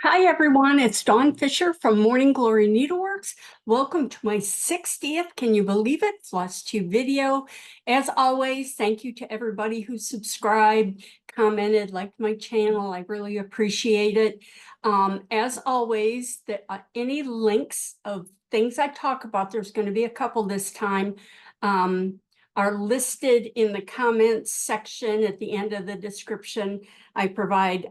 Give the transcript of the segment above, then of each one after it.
Hi, everyone. It's Dawn Fisher from Morning Glory Needleworks. Welcome to my 60th, can you believe it, FlossTube video. As always, thank you to everybody who subscribed, commented, liked my channel. I really appreciate it. As always, any links of things I talk about, there's going to be a couple this time, are listed in the comments section at the end of the description. I provide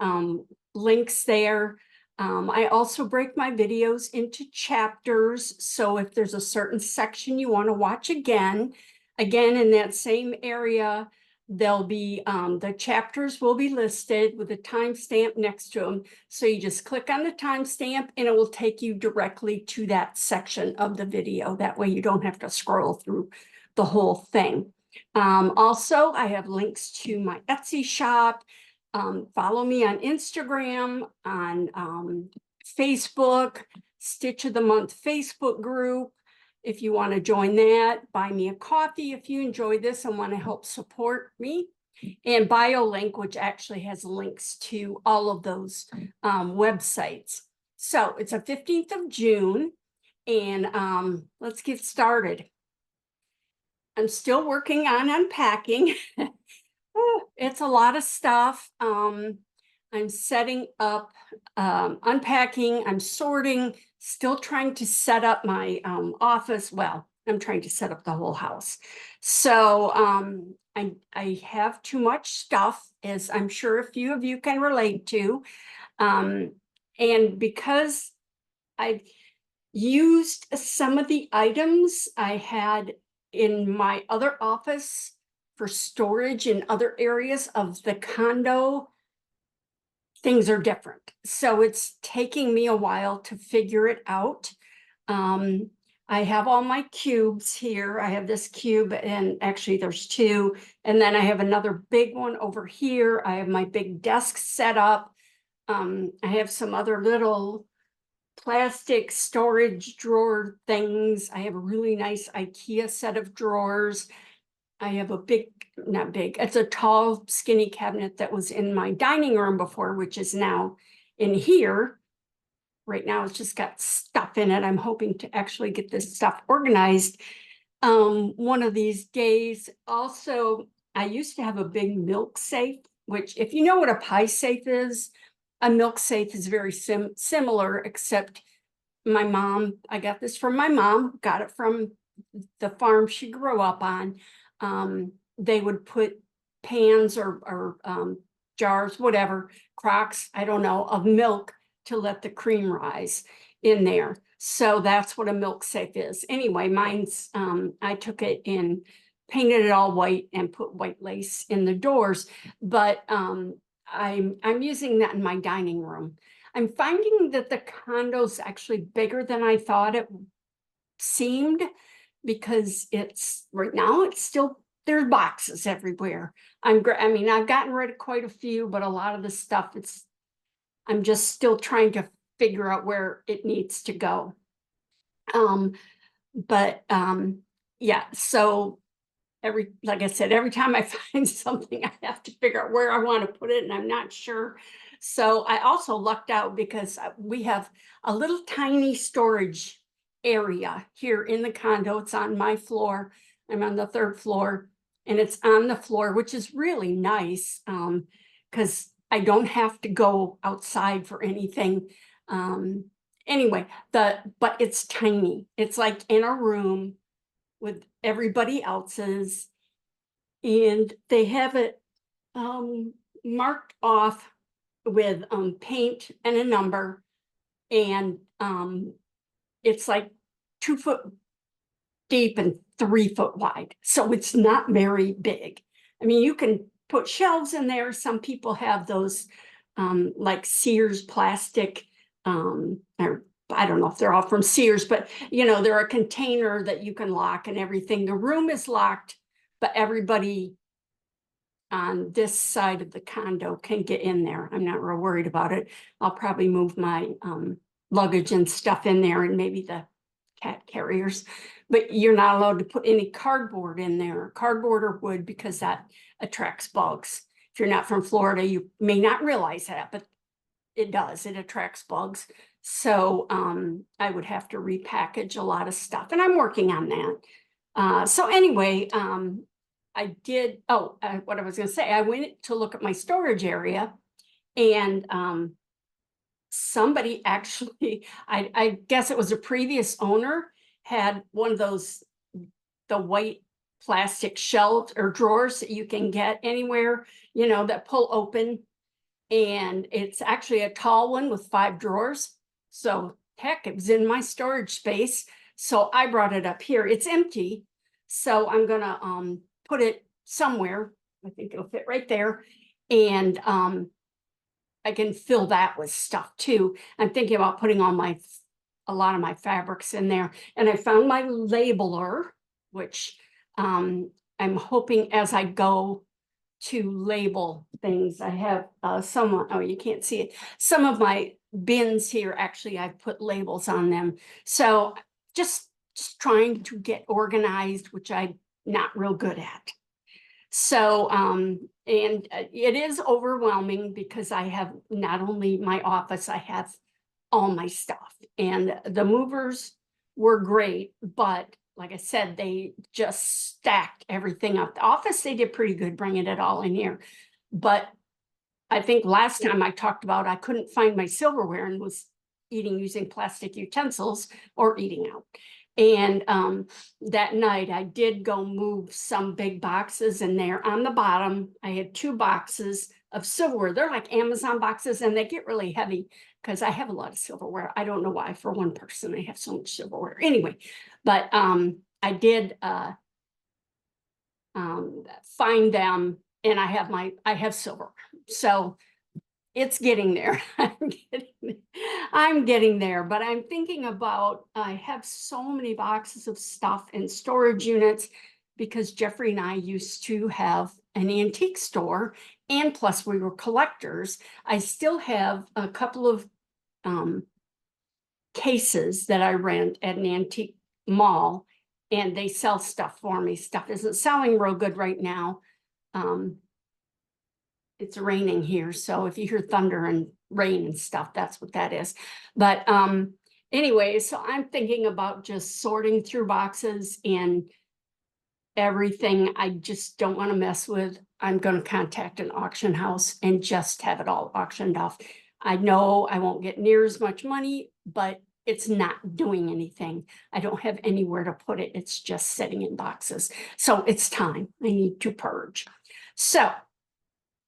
links there. I also break my videos into chapters. So if there's a certain section you want to watch again in that same area, there'll be the chapters will be listed with a timestamp next to them. So you just click on the timestamp and it will take you directly to that section of the video. That way you don't have to scroll through the whole thing. Also, I have links to my Etsy shop. Follow me on Instagram, on Facebook, Stitch of the Month Facebook group. If you want to join that, buy me a coffee if you enjoy this and want to help support me. And BioLink, which actually has links to all of those websites. So it's the 15th of June, and let's get started. I'm still working on unpacking. It's a lot of stuff. I'm setting up, unpacking, I'm sorting, still trying to set up my office. Well, I'm trying to set up the whole house. So I have too much stuff, as I'm sure a few of you can relate to. And because I've used some of the items I had in my other office for storage in other areas of the condo, things are different. So it's taking me a while to figure it out. I have all my cubes here. I have this cube, and actually there's two. And then I have another big one over here. I have my big desk set up. I have some other little plastic storage drawer things. I have a really nice IKEA set of drawers. I have a big, not big, it's a tall, skinny cabinet that was in my dining room before, which is now in here. Right now, it's just got stuff in it. I'm hoping to actually get this stuff organized one of these days. Also, I used to have a big milk safe, which, if you know what a pie safe is, a milk safe is very similar, except my mom, I got this from my mom, got it from the farm she grew up on. They would put pans or jars, whatever, crocks, I don't know, of milk to let the cream rise in there. So that's what a milk safe is. Anyway, mine's, I took it and painted it all white and put white lace in the doors, but I'm using that in my dining room. I'm finding that the condo's actually bigger than I thought it seemed, because it's right now it's still, there's boxes everywhere. I mean, I've gotten rid of quite a few, but a lot of the stuff, I'm just still trying to figure out where it needs to go. Yeah, so like I said, every time I find something, I have to figure out where I want to put it, and I'm not sure. So I also lucked out because we have a little tiny storage area here in the condo. It's on my floor. I'm on the 3rd floor, and it's on the floor, which is really nice, because I don't have to go outside for anything. Anyway, but it's tiny. It's like in a room with everybody else's, and they have it marked off with paint and a number, and it's like 2 foot deep and 3 foot wide, so it's not very big. I mean, you can put shelves in there. Some people have those like Sears plastic, or I don't know if they're all from Sears, but you know, they're a container that you can lock and everything. The room is locked, but everybody on this side of the condo can get in there. I'm not real worried about it. I'll probably move my luggage and stuff in there, and maybe the cat carriers, but you're not allowed to put any cardboard in there, cardboard or wood, because that attracts bugs. If you're not from Florida, you may not realize that, but it does, it attracts bugs. So I would have to repackage a lot of stuff, and I'm working on that. So anyway, I did, what I was gonna say, I went to look at my storage area, and somebody actually, I guess it was a previous owner, had one of those, the white plastic shelves or drawers that you can get anywhere, you know, that pull open. And it's actually a tall one with 5 drawers. So heck, it was in my storage space. So I brought it up here. It's empty. So I'm gonna put it somewhere. I think it'll fit right there. And I can fill that with stuff too. I'm thinking about putting all a lot of my fabrics in there. And I found my labeler, which I'm hoping as I go to label things. I have some, oh, you can't see it. Some of my bins here, actually, I've put labels on them. So just trying to get organized, which I'm not real good at. So, and it is overwhelming because I have not only my office, I have all my stuff. And the movers were great, but like I said, they just stacked everything up. The office, they did pretty good bringing it all in here. But I think last time I talked about I couldn't find my silverware and was eating using plastic utensils or eating out. And that night I did go move some big boxes in there. On the bottom, I had 2 boxes of silverware. They're like Amazon boxes, and they get really heavy because I have a lot of silverware. I don't know why, for one person, I have so much silverware. Anyway, but I did find them, and I have silverware. So it's getting there. I'm getting there, but I'm thinking about, I have so many boxes of stuff in storage units because Jeffrey and I used to have an antique store, and plus we were collectors. I still have a couple of cases that I rent at an antique mall, and they sell stuff for me. Stuff isn't selling real good right now. It's raining here, so if you hear thunder and rain and stuff, that's what that is. But anyway, so I'm thinking about just sorting through boxes and everything I just don't want to mess with. I'm going to contact an auction house and just have it all auctioned off. I know I won't get near as much money, but it's not doing anything. I don't have anywhere to put it. It's just sitting in boxes. So it's time. I need to purge. So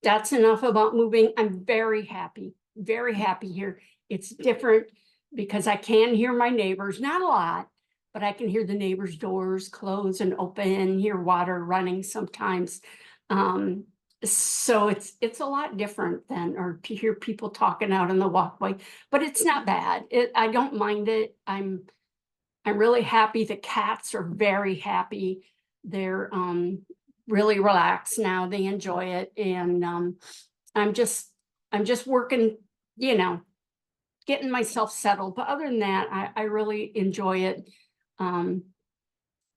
that's enough about moving. I'm very happy here. It's different because I can hear my neighbors, not a lot, but I can hear the neighbors' doors close and open, hear water running sometimes. So it's a lot different than, or to hear people talking out in the walkway, but it's not bad. I don't mind it. I'm really happy. The cats are very happy. They're really relaxed now. They enjoy it. And I'm just working, you know, getting myself settled. But other than that, I really enjoy it.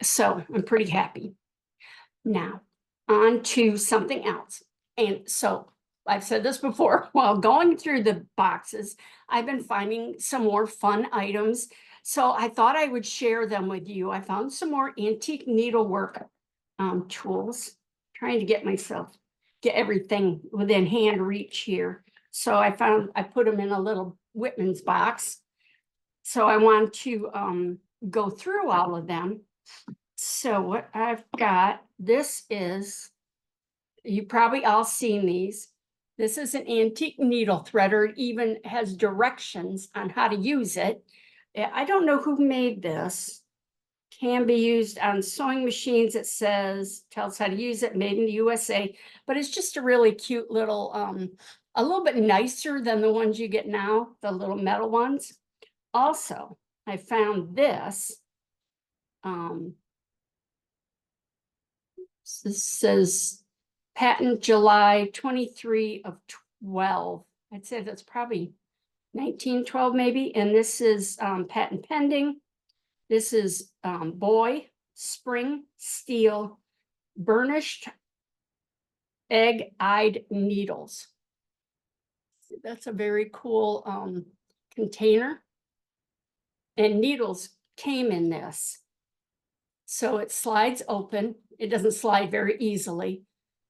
So I'm pretty happy. Now, on to something else. And so I've said this before, while going through the boxes, I've been finding some more fun items. So I thought I would share them with you. I found some more antique needlework tools, trying to get everything within hand reach here. So I put them in a little Whitman's box. So I want to go through all of them. So what I've got, this is, you probably all seen these. This is an antique needle threader. It even has directions on how to use it. I don't know who made this. Can be used on sewing machines. It tells how to use it, made in the USA, but it's just a really cute little, a little bit nicer than the ones you get now, the little metal ones. Also, I found this. This says patent July 23 of 12. I'd say that's probably 1912 maybe. And this is patent pending. This is boy spring steel burnished egg-eyed needles. That's a very cool container. And needles came in this. So it slides open. It doesn't slide very easily,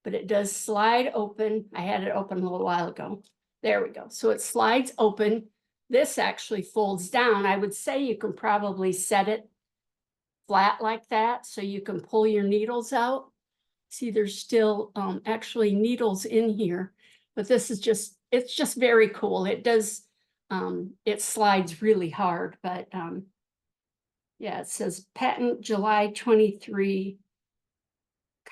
but it does slide open. I had it open a little while ago. There we go. So it slides open. This actually folds down. I would say you can probably set it flat like that so you can pull your needles out. See, there's still actually needles in here, but this is just, it's just very cool. It does, it slides really hard, but yeah, it says patent July 23,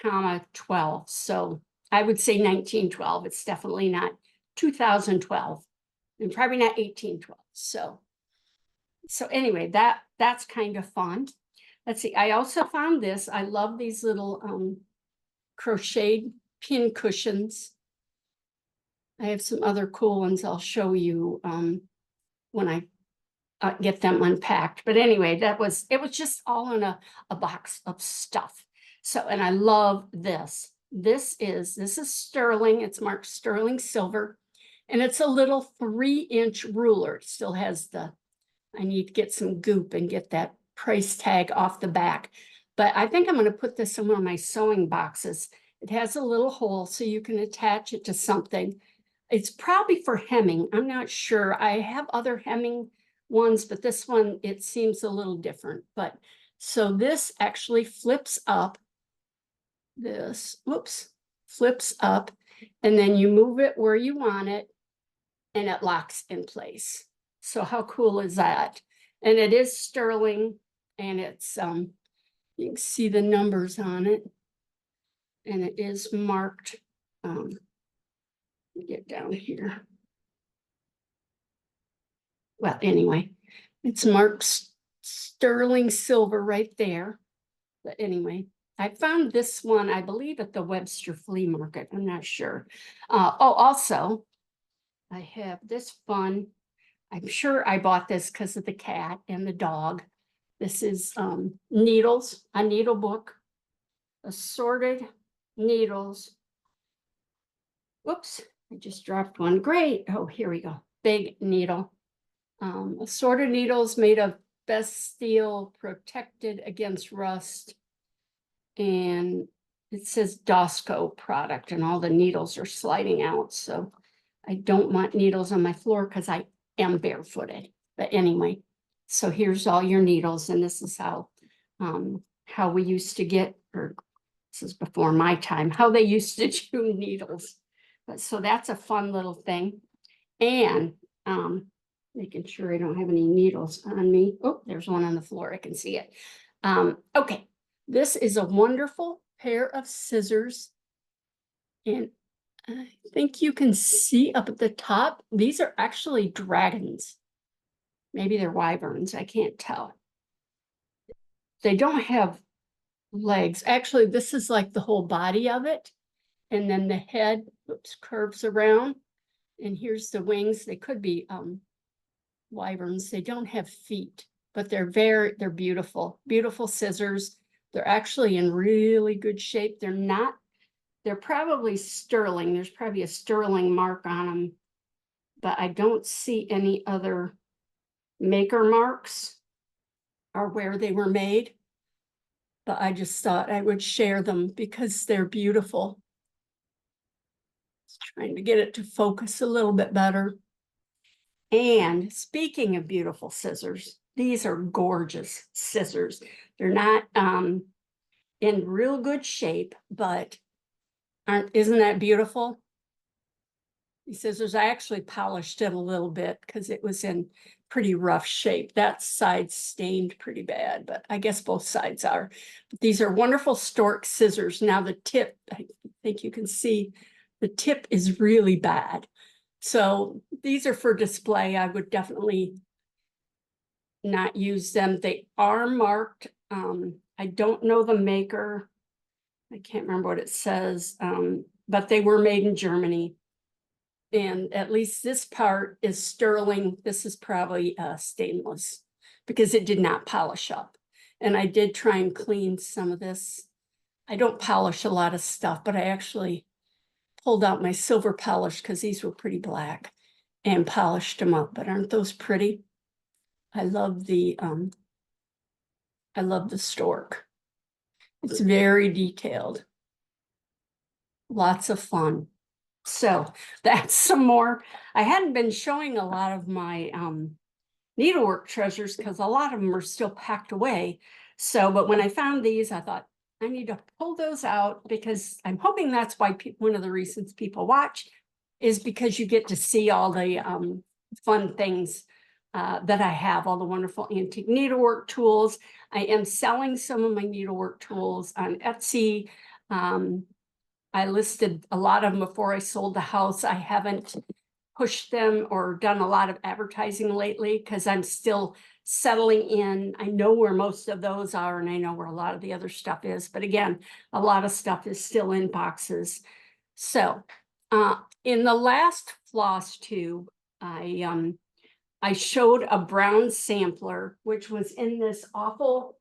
12. So I would say 1912. It's definitely not 2012 and probably not 1812. So anyway, that's kind of fun. Let's see. I also found this. I love these little crocheted pin cushions. I have some other cool ones I'll show you when I get them unpacked. But anyway, it was just all in a box of stuff. So, and I love this. This is sterling. It's marked sterling silver. And it's a little 3-inch ruler. It still has I need to get some goop and get that price tag off the back. But I think I'm going to put this in one of my sewing boxes. It has a little hole so you can attach it to something. It's probably for hemming. I'm not sure. I have other hemming ones, but this one, it seems a little different. But so this actually flips up. This, whoops, flips up, and then you move it where you want it, and it locks in place. So how cool is that? And it is sterling, and it's you can see the numbers on it, and it is marked. Get down here. Well, anyway, it's marked sterling silver right there. But anyway, I found this one, I believe, at the Webster Flea Market. I'm not sure. Oh, also, I have this fun. I'm sure I bought this because of the cat and the dog. This is needles, a needle book, assorted needles. Whoops, I just dropped one. Great. Oh, here we go. Big needle. Assorted needles made of best steel, protected against rust. And it says Dosco product, and all the needles are sliding out. So I don't want needles on my floor because I am barefooted. But anyway, so here's all your needles, and this is how we used to get, or this is before my time, how they used to do needles. But so that's a fun little thing. And making sure I don't have any needles on me. Oh, there's one on the floor. I can see it. Okay, this is a wonderful pair of scissors. And I think you can see up at the top, these are actually dragons. Maybe they're wyverns, I can't tell. They don't have legs. Actually, this is like the whole body of it. And then the head, oops, curves around. And here's the wings. They could be wyverns. They don't have feet, but they're beautiful, beautiful scissors. They're actually in really good shape. They're probably sterling. There's probably a sterling mark on them, but I don't see any other maker marks or where they were made. But I just thought I would share them because they're beautiful. Just trying to get it to focus a little bit better. And speaking of beautiful scissors, these are gorgeous scissors. They're not in real good shape, but isn't that beautiful? These scissors, I actually polished it a little bit because it was in pretty rough shape. That side stained pretty bad, but I guess both sides are. But these are wonderful stork scissors. Now the tip, I think you can see, the tip is really bad. So these are for display. I would definitely not use them. They are marked. I don't know the maker. I can't remember what it says, but they were made in Germany. And at least this part is sterling. This is probably stainless because it did not polish up. And I did try and clean some of this. I don't polish a lot of stuff, but I actually pulled out my silver polish because these were pretty black. and polished them up. But aren't those pretty? I love the stork. It's very detailed. Lots of fun. So that's some more. I hadn't been showing a lot of my needlework treasures because a lot of them are still packed away. So, but when I found these, I thought I need to pull those out because I'm hoping that's why one of the reasons people watch is because you get to see all the fun things that I have, all the wonderful antique needlework tools. I am selling some of my needlework tools on Etsy. I listed a lot of them before I sold the house. I haven't pushed them or done a lot of advertising lately because I'm still settling in. I know where most of those are and I know where a lot of the other stuff is. But again, a lot of stuff is still in boxes. So in the last FlossTube, I showed a brown sampler, which was in this awful,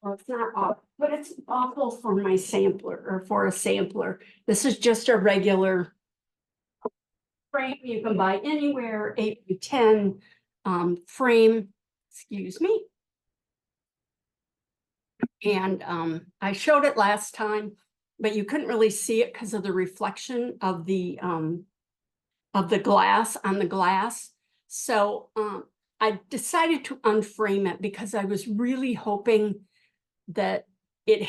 well, it's not awful, but it's awful for my sampler or for a sampler. This is just a regular frame you can buy anywhere, 8x10 frame, excuse me. And I showed it last time, but you couldn't really see it because of the reflection of the glass on the glass. So I decided to unframe it because I was really hoping that they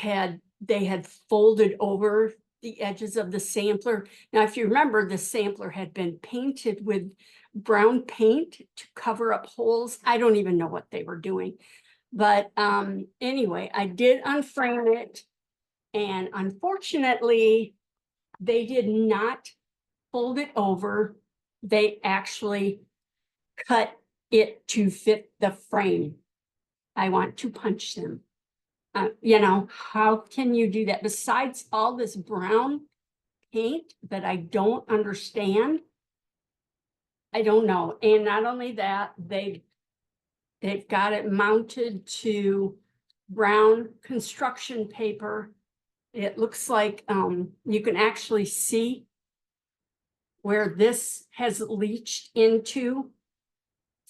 had folded over the edges of the sampler. Now, if you remember, the sampler had been painted with brown paint to cover up holes. I don't even know what they were doing. But anyway, I did unframe it. And unfortunately, they did not fold it over. They actually cut it to fit the frame. I want to punch them. You know, how can you do that? Besides all this brown paint that I don't understand, I don't know. And not only that, they've got it mounted to brown construction paper. It looks like you can actually see where this has leached into.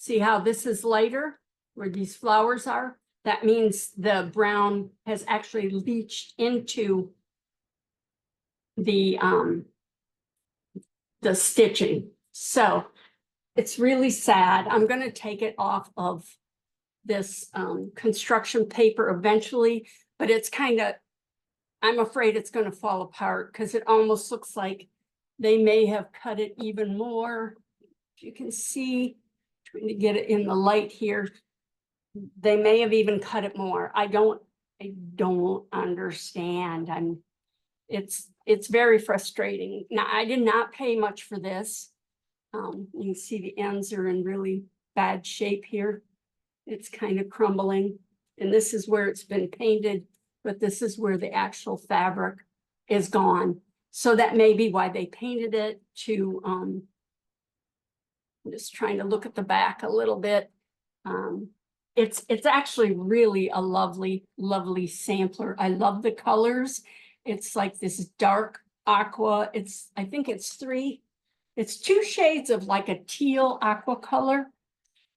See how this is lighter, where these flowers are? That means the brown has actually leached into the stitching. So it's really sad. I'm going to take it off of this construction paper eventually, but it's kind of, I'm afraid it's going to fall apart because it almost looks like they may have cut it even more. If you can see, trying to get it in the light here, they may have even cut it more. I don't understand. It's very frustrating. Now, I did not pay much for this. You can see the ends are in really bad shape here. It's kind of crumbling. And this is where it's been painted, but this is where the actual fabric is gone. So that may be why they painted it to, I'm just trying to look at the back a little bit. It's actually really a lovely, lovely sampler. I love the colors. It's like this dark aqua. I think it's two shades of like a teal aqua color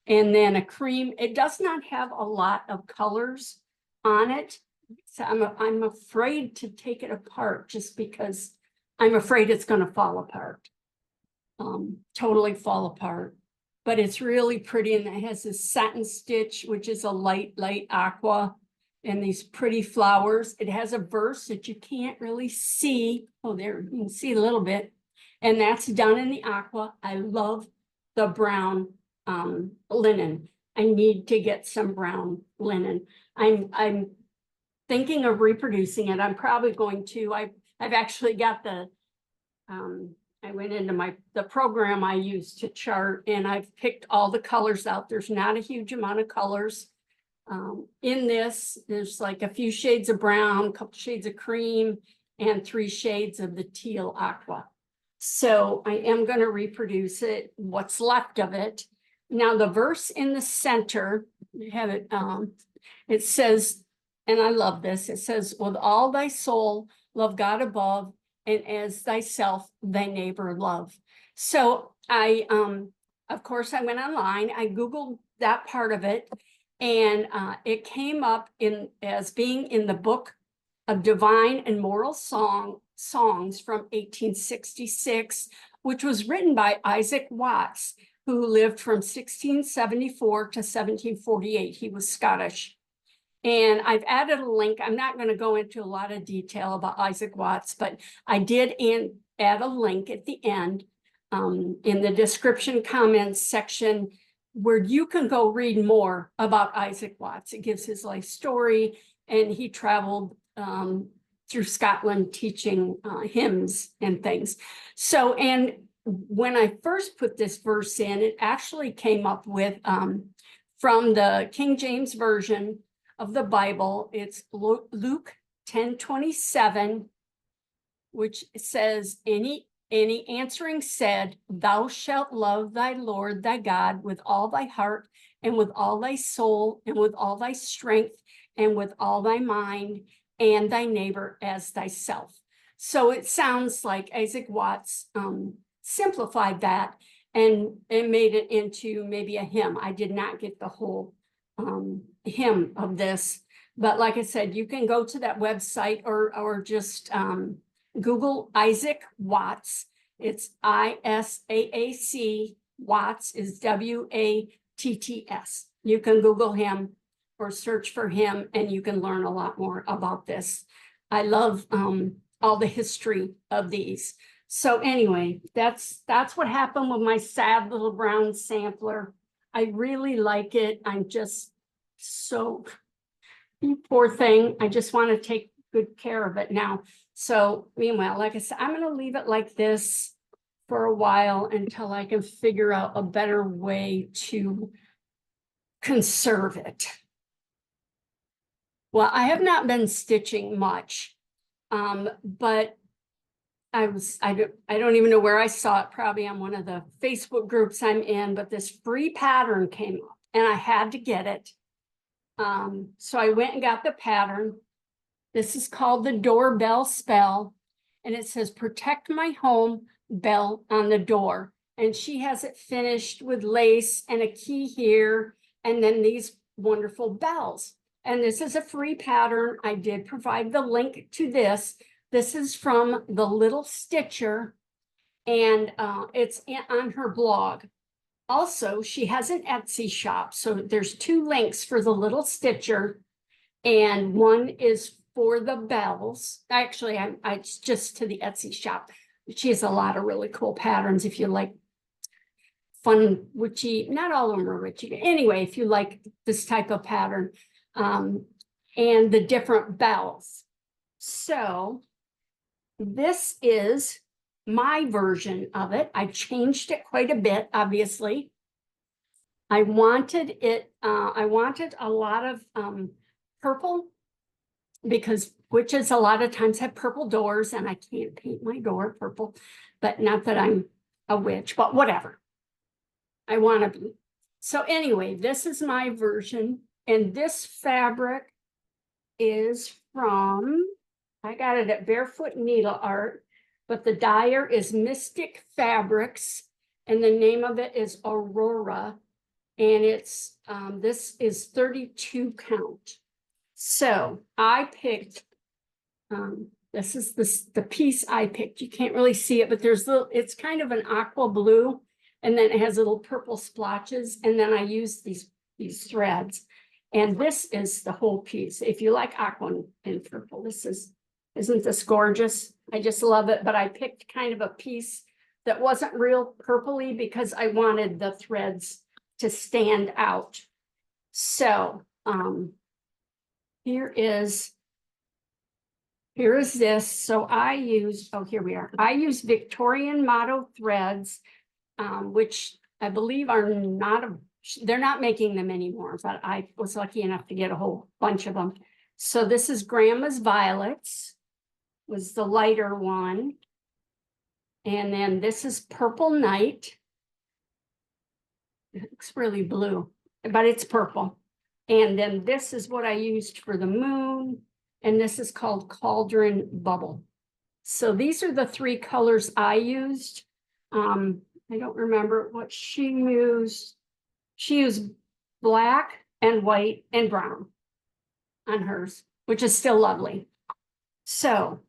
and then a cream. It does not have a lot of colors on it. So I'm afraid to take it apart just because I'm afraid it's going to fall apart. Totally fall apart. But it's really pretty, and it has this satin stitch, which is a light aqua, and these pretty flowers. It has a verse that you can't really see. Oh, there, you can see a little bit. And that's done in the aqua. I love the brown linen. I need to get some brown linen. I'm thinking of reproducing it. I'm probably going to. I've actually got the I went into the program I use to chart, and I've picked all the colors out. There's not a huge amount of colors in this. There's like a few shades of brown, a couple shades of cream, and 3 shades of the teal aqua. So I am going to reproduce it, what's left of it. Now the verse in the center, you have it, it says, and I love this, it says, with all thy soul, love God above, and as thyself, thy neighbor love. So I of course, I went online, I Googled that part of it, and it came up as being in the book of Divine and Moral Songs from 1866, which was written by Isaac Watts, who lived from 1674 to 1748. He was Scottish. And I've added a link. I'm not going to go into a lot of detail about Isaac Watts, but I did add a link at the end in the description comments section where you can go read more about Isaac Watts. It gives his life story, and he traveled through Scotland teaching hymns and things. So, and when I first put this verse in, it actually came up with from the King James Version of the Bible. It's Luke 10:27, which says, any answering said, thou shalt love thy Lord thy God with all thy heart and with all thy soul and with all thy strength and with all thy mind, and thy neighbor as thyself. So it sounds like Isaac Watts simplified that and made it into maybe a hymn. I did not get the whole hymn of this, but like I said, you can go to that website or just Google Isaac Watts. It's ISAAC. Watts is WATTS. You can Google him or search for him, and you can learn a lot more about this. I love all the history of these. So anyway, that's what happened with my sad little brown sampler. I really like it. I'm just so, you poor thing. I just want to take good care of it now. So meanwhile, like I said, I'm going to leave it like this for a while until I can figure out a better way to conserve it. Well, I have not been stitching much, but I don't even know where I saw it, probably on one of the Facebook groups I'm in, but this free pattern came up and I had to get it. So I went and got the pattern. This is called the Doorbell Spell, and it says protect my home bell on the door. And she has it finished with lace and a key here, and then these wonderful bells. And this is a free pattern. I did provide the link to this. This is from the Little Stitcher, and it's on her blog. Also, she has an Etsy shop. So there's two links for the Little Stitcher, and one is for the bells. Actually, it's just to the Etsy shop. She has a lot of really cool patterns if you like fun, witchy, not all of them are witchy. Anyway, if you like this type of pattern, and the different bells. So this is my version of it. I changed it quite a bit, obviously. I wanted a lot of purple, because witches a lot of times have purple doors, and I can't paint my door purple, but not that I'm a witch, but whatever. I want to be. So anyway, this is my version, and this fabric is from, I got it at Barefoot Needle Art, but the dyer is Mystic Fabrics, and the name of it is Aurora, and it's this is 32 count. So I picked, this is the piece I picked. You can't really see it, but there's it's kind of an aqua blue, and then it has little purple splotches, and then I use these threads, and this is the whole piece. If you like aqua and purple, isn't this gorgeous? I just love it, but I picked kind of a piece that wasn't real purpley because I wanted the threads to stand out. So here is this. So I use, oh, here we are. I use Victorian motto threads, which I believe are they're not making them anymore, but I was lucky enough to get a whole bunch of them. So this is Grandma's Violets, was the lighter one. And then this is Purple Night. It looks really blue, but it's purple. And then this is what I used for the moon. And this is called Cauldron Bubble. So these are the three colors I used. I don't remember what she used. She used black and white and brown on hers, which is still lovely. So,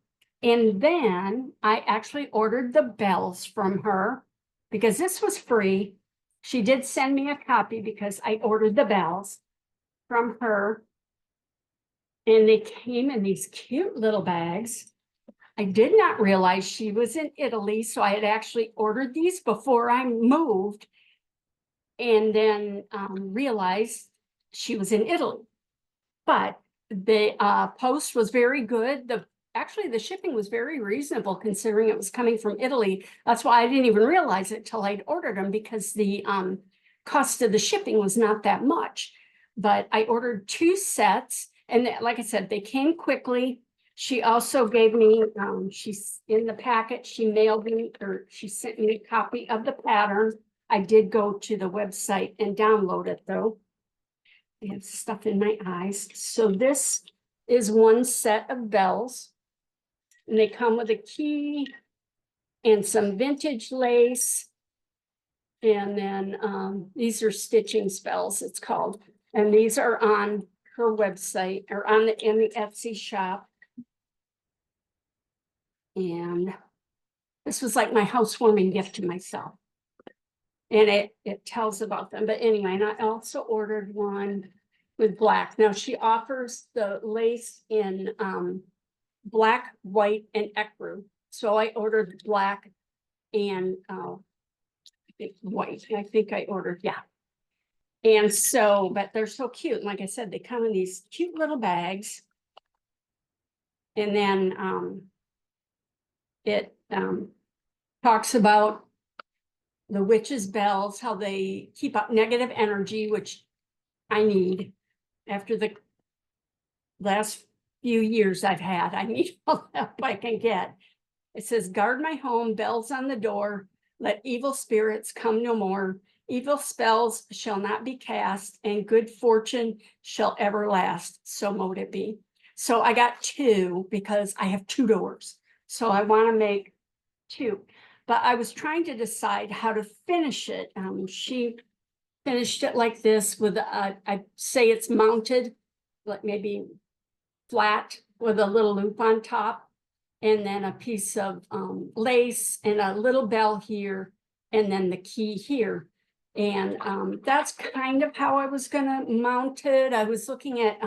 and then I actually ordered the bells from her because this was free. She did send me a copy because I ordered the bells from her. And they came in these cute little bags. I did not realize she was in Italy, so I had actually ordered these before I moved, and then realized she was in Italy. But the post was very good. Actually, the shipping was very reasonable considering it was coming from Italy. That's why I didn't even realize it till I'd ordered them, because the cost of the shipping was not that much. But I ordered 2 sets, and like I said, they came quickly. She also gave me, she's in the packet, she mailed me, or she sent me a copy of the pattern. I did go to the website and download it though. I have stuff in my eyes. So this is 1 set of bells, and they come with a key and some vintage lace. And then these are stitching spells, it's called. And these are on her website, or in the Etsy shop. And this was like my housewarming gift to myself. And it tells about them. But anyway, and I also ordered one with black. Now she offers the lace in black, white, and ecru. So I ordered black and I think white. I think I ordered, yeah. And so, but they're so cute. And like I said, they come in these cute little bags. And then it talks about the witches' bells, how they keep up negative energy, which I need after the last few years I've had. I need all the help I can get. It says, guard my home, bells on the door, let evil spirits come no more. Evil spells shall not be cast, and good fortune shall ever last. So mote it be. So I got 2 because I have 2 doors. So I want to make 2. But I was trying to decide how to finish it. She finished it like this with, I say it's mounted, like maybe flat with a little loop on top, and then a piece of lace and a little bell here, and then the key here. And that's kind of how I was gonna mount it. I was looking at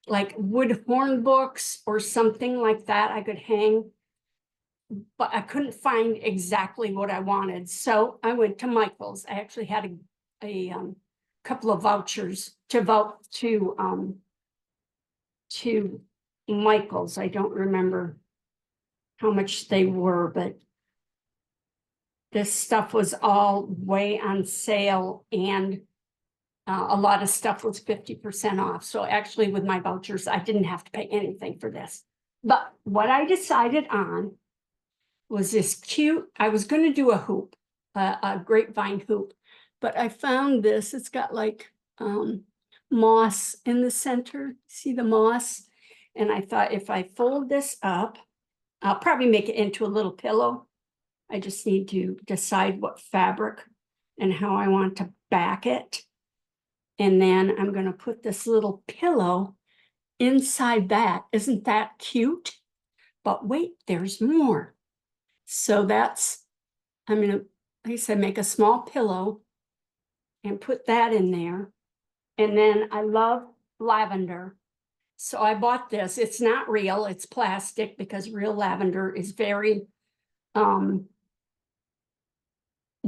like wood horn books or something like that I could hang, but I couldn't find exactly what I wanted. So I went to Michael's. I actually had a couple of vouchers to vote to Michael's. I don't remember how much they were, but this stuff was all way on sale, and a lot of stuff was 50% off. So actually with my vouchers, I didn't have to pay anything for this. But what I decided on was this cute, I was going to do a hoop, a grapevine hoop, but I found this. It's got like moss in the center. See the moss? And I thought if I fold this up, I'll probably make it into a little pillow. I just need to decide what fabric and how I want to back it. And then I'm going to put this little pillow inside that. Isn't that cute? But wait, there's more. So that's, I'm going to, like I said, make a small pillow and put that in there. And then I love lavender. So I bought this. It's not real, it's plastic, because real lavender is very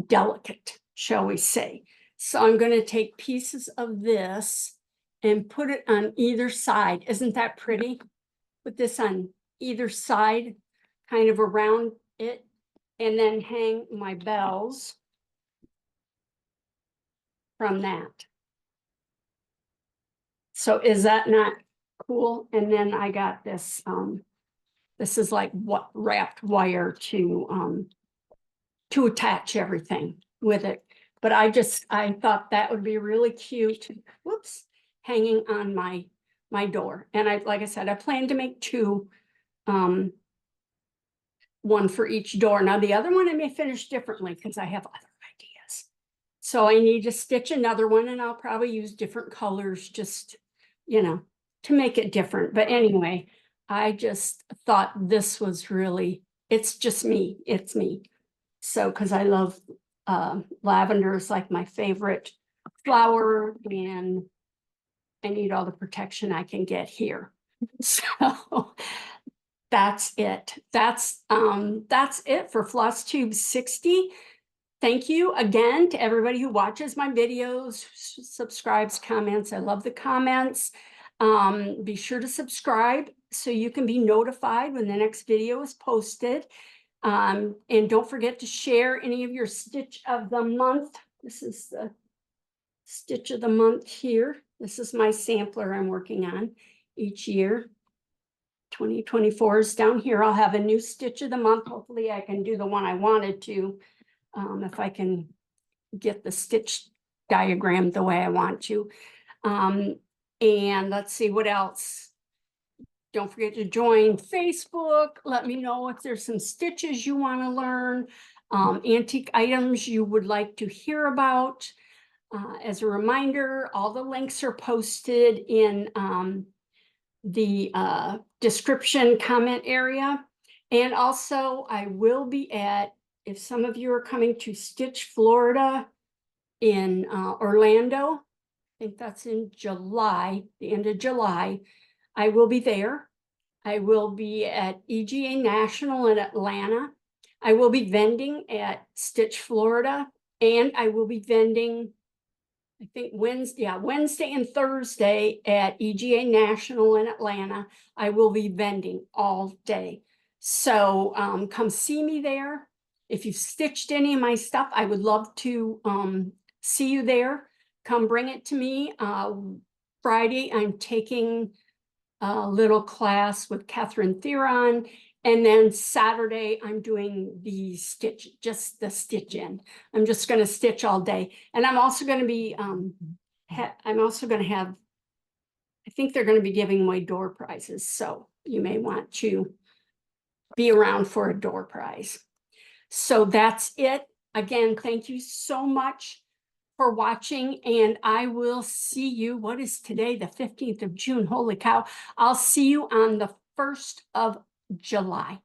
delicate, shall we say. So I'm going to take pieces of this and put it on either side. Isn't that pretty? Put this on either side, kind of around it, and then hang my bells from that. So is that not cool? And then I got this, this is like what wrapped wire to attach everything with it. But I thought that would be really cute. Whoops, hanging on my door. And like I said, I plan to make 2. one for each door. Now, the other one I may finish differently because I have other ideas. So I need to stitch another one, and I'll probably use different colors, just, to make it different. But anyway, I just thought this was really, it's just me, it's me. So, because I love lavender is like my favorite flower, and I need all the protection I can get here. So that's it. That's it for FlossTube 60. Thank you again to everybody who watches my videos, subscribes, comments. I love the comments. Be sure to subscribe so you can be notified when the next video is posted. And don't forget to share any of your stitch of the month. This is the stitch of the month here. This is my sampler I'm working on each year. 2024 is down here. I'll have a new stitch of the month. Hopefully I can do the one I wanted to, if I can get the stitch diagram the way I want to. And let's see what else. Don't forget to join Facebook. Let me know if there's some stitches you want to learn, antique items you would like to hear about. As a reminder, all the links are posted in the description comment area. And also I will be at, if some of you are coming to Stitch Florida in Orlando, I think that's in July, the end of July, I will be there. I will be at EGA National in Atlanta. I will be vending at Stitch Florida, and I will be vending, I think Wednesday and Thursday at EGA National in Atlanta. I will be vending all day. So come see me there. If you've stitched any of my stuff, I would love to see you there. Come bring it to me. Friday, I'm taking a little class with Catherine Theron. And then Saturday, I'm doing the stitch, just the stitch in. I'm just going to stitch all day. And I'm also going to be, I'm also going to have, I think they're going to be giving away door prizes. So you may want to be around for a door prize. So that's it. Again, thank you so much for watching, and I will see you, what is today, the 15th of June, holy cow. I'll see you on the 1st of July.